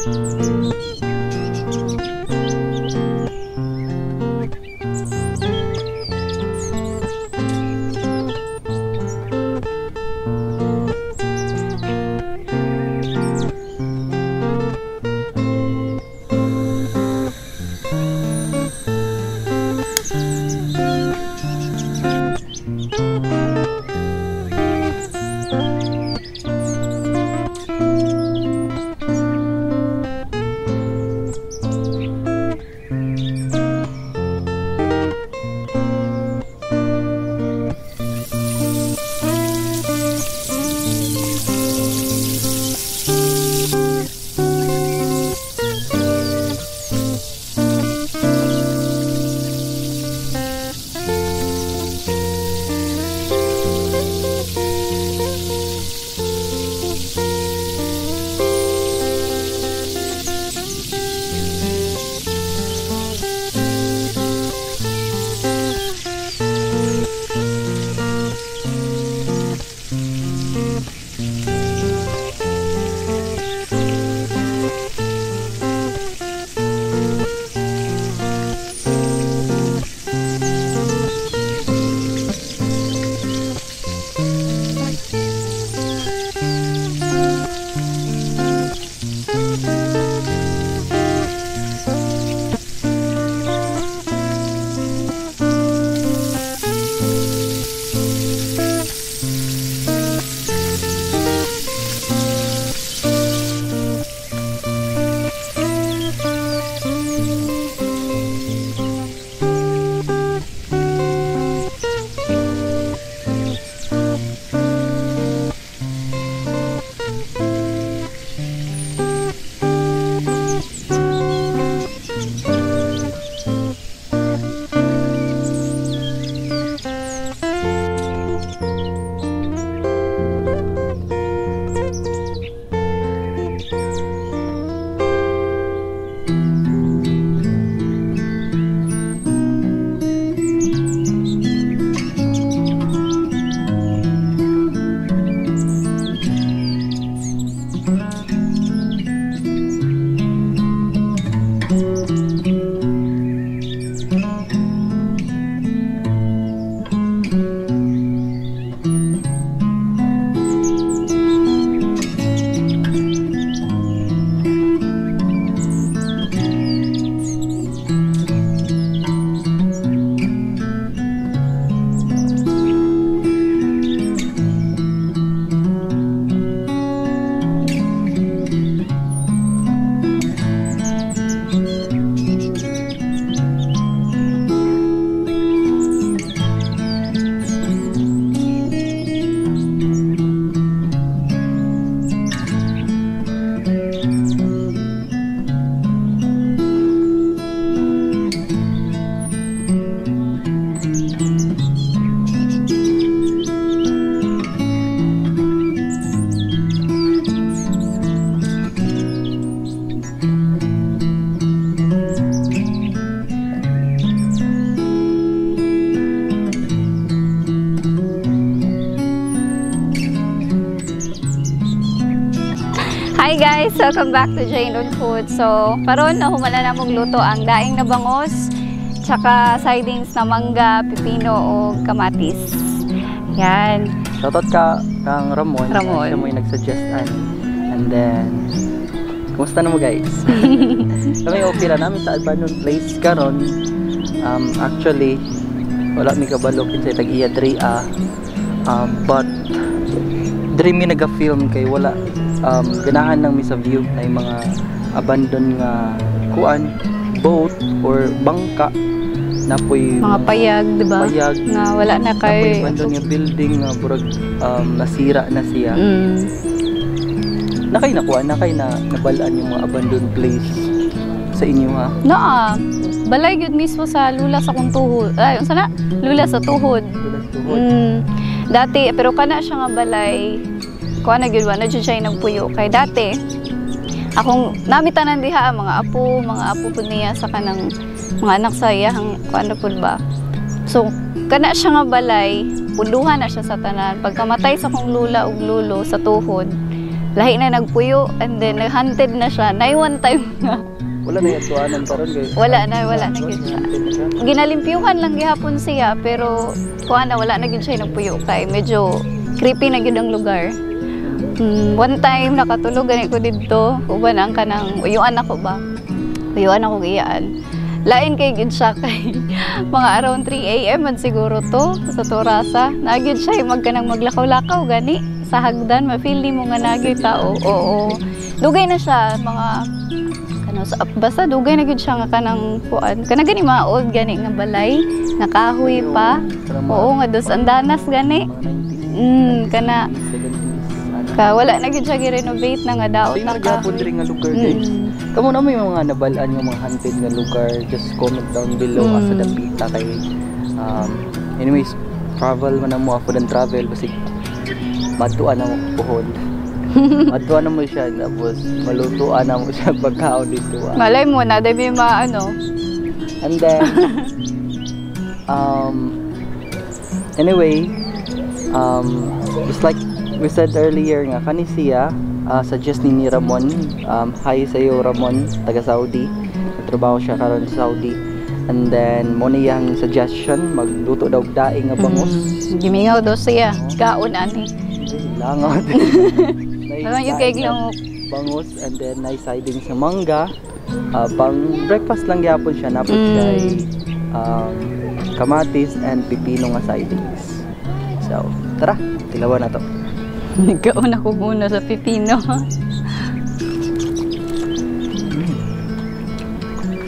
Hi guys! Welcome back to Jane on Food. So, karon na humala na mong luto ang daing na bangos, tsaka sidings na mangga, pipino o kamatis. Yan. Shoutout ka kang Ramon. Siya mo yung nagsuggest and then, kumusta na mo guys? Kami okay lang namin sa Albanon Place karon. Actually, wala mi kabalo kinsa tag-iya drea. But diri mi naga-film kay wala ganahan lang mi sa view na yung mga abandoned nga kuan, boat or bangka na po'y mga payag, diba? Payag na wala na kay na po'y abandoned nga building nga burag nasira na siya. Na kay nakuha na kay nabalaan yung mga abandoned place sa inyo ha? Naa, balay yun mismo sa lula sa kong tuhod. Ay, unsa na? Lula sa tuhod. Lula sa tuhod. Dati, pero kana siya nga balay, kuha na gyud na dyan siya nagpuyo. Kay dati, akong namitanan diha mga apo po niya sa kanang mga anak sa iyang kuha na po ba. So, kana siya nga balay, puluhan na siya sa tanan. Pagkamatay sa kong lula ug lulo sa tuhod, lahi na nagpuyo and then hunted na siya. Nay one time nga. Wala na yung tuwanan pa ron guys. Wala na gid siya. Ginalimpyuhan lang gihapon siya pero kuha na wala na gid siya nagpuyo kay medyo creepy na gid ang lugar. One time nakatulog gani ko didto, uban ang kanang uyuan ako ba. Uyuan ako giyaan. Lain kay gid siya kay mga around 3 AM man siguro to sa Torasa. Nagyud siya magkanang maglakaw-lakaw gani sa hagdan, ma-feel mo nga nagyoy tao. Oo. Dugay na siya mga basta dugay na gud siya nga kanang kuan. Kana gani mga old gani nga balay, nakahoy pa. Oo nga dos andanas gani. Kana wala na gid siya gi-renovate na nga daot na kahoy. Diri nga lugar guys. Kamo na may mga nabalaan nga mga haunted nga lugar, just comment down below asa dapita kay anyways, travel man mo ako dan travel basi matuan na mo puhon. Matuan na mo siya tapos malutuan na mo siya pagkaon dito. Malay mo na dai may maano. And then anyway, just like we said earlier nga kani siya suggest ni Ramon. Hi sa iyo Ramon, taga Saudi. Nagtrabaho siya karon sa Saudi. And then mo niyang suggestion magluto daw daing nga bangus. Gimingaw daw siya. Kaon ani. Langaw. Naman yung kay bangus and then nice siding sa mangga. Pang breakfast lang gyapon siya napod siya kamatis and pipino nga sidings. So, tara, tilawan na to. Nagkaon ako muna sa pipino.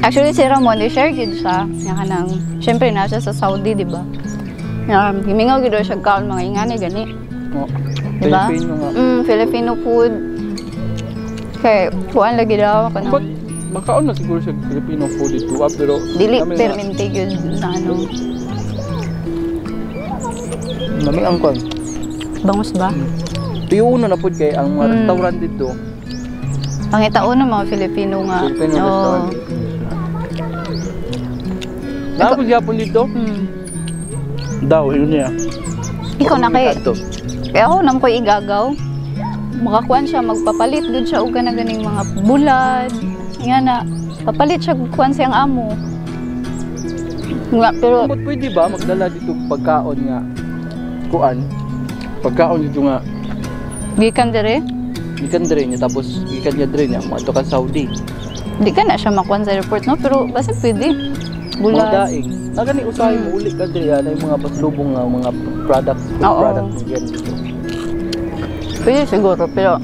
Actually, si Ramon, i-share gid siya. Nga kanang, syempre na siya sa Saudi, di ba? Himingaw gid siya kaon mga ingani gani. Oh, diba? Filipino nga. Filipino food. Kay, kuan lagi daw ako But, makaon na siguro siya Filipino food ito, pero dili permente yun na ano. Nami ang kuan. Bangus ba? Piuno na po kay ang mga restaurant dito. Pangitaon ng mga Filipino nga. Filipino restaurant. Napod yapon dito? Daw, yun niya. Ikaw na kay... Kaya ako nam ko igagaw. Makakuan siya, magpapalit doon siya o ganing mga bulad. Nga na, papalit siya kuan siyang amo. Nga, pero... Pwede ba magdala dito pagkaon nga kuan? Pagkaon dito nga gikan dire? Gikan dire niya, tapos gikan niya dire niya, mato ka Saudi. Di ka na siya makuan sa airport, no? Pero basta pwede. Bulad. Mga daing. Nagani usahay mo ulit ka dire, na yung mga paslubong nga, mga products, food products yan dito. Pwede siguro, pero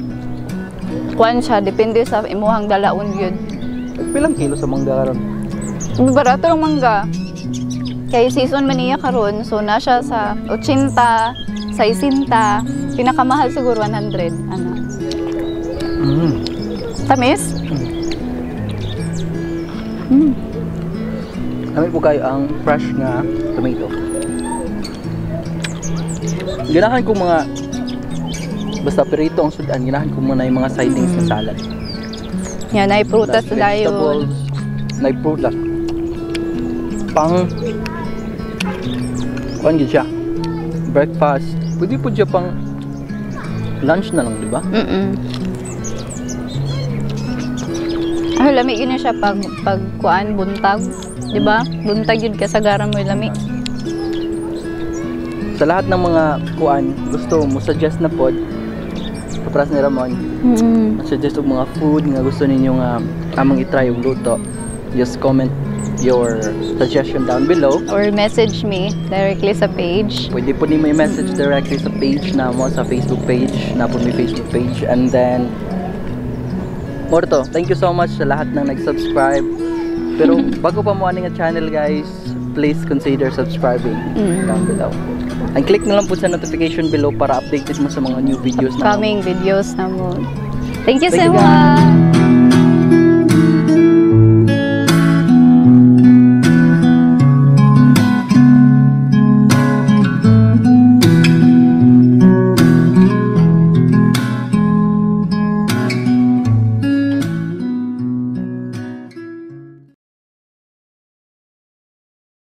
kuan siya, depende sa imuhang dalaon yun. Pilang kilo sa mangga karon? Barato ng mangga. Kaya season man niya karon, so na siya sa 80, 60, pinakamahal siguro 100. Ano? Tamis? Kami po kayo ang fresh nga tomato. Ganahan ko mga basta perito ang sudan, ganahan ko muna yung mga sidings ng salad. Yan, ay prutas na yun. Nay prutas. Pang kuan gid siya. Breakfast. Pwede po siya pang lunch na lang, di ba? Ano, lamig yun siya pag kuan, buntag. Di ba? Buntag yun kasagaran mo yung lamig. Sa lahat ng mga kuan, gusto mo suggest na pod kapras ni Ramon. Suggest og mga food nga gusto ninyo nga amang i-try og luto. Just comment your suggestion down below or message me directly sa page. Pwede po nimo i-message directly sa page na mo, sa Facebook page na po may Facebook page. And then more to, thank you so much sa lahat ng nag-subscribe. Pero bago pa mo aning channel guys, please consider subscribing down below. And click na lang po sa notification below para updated mo sa mga new videos na upcoming videos na mo. Thank you so much.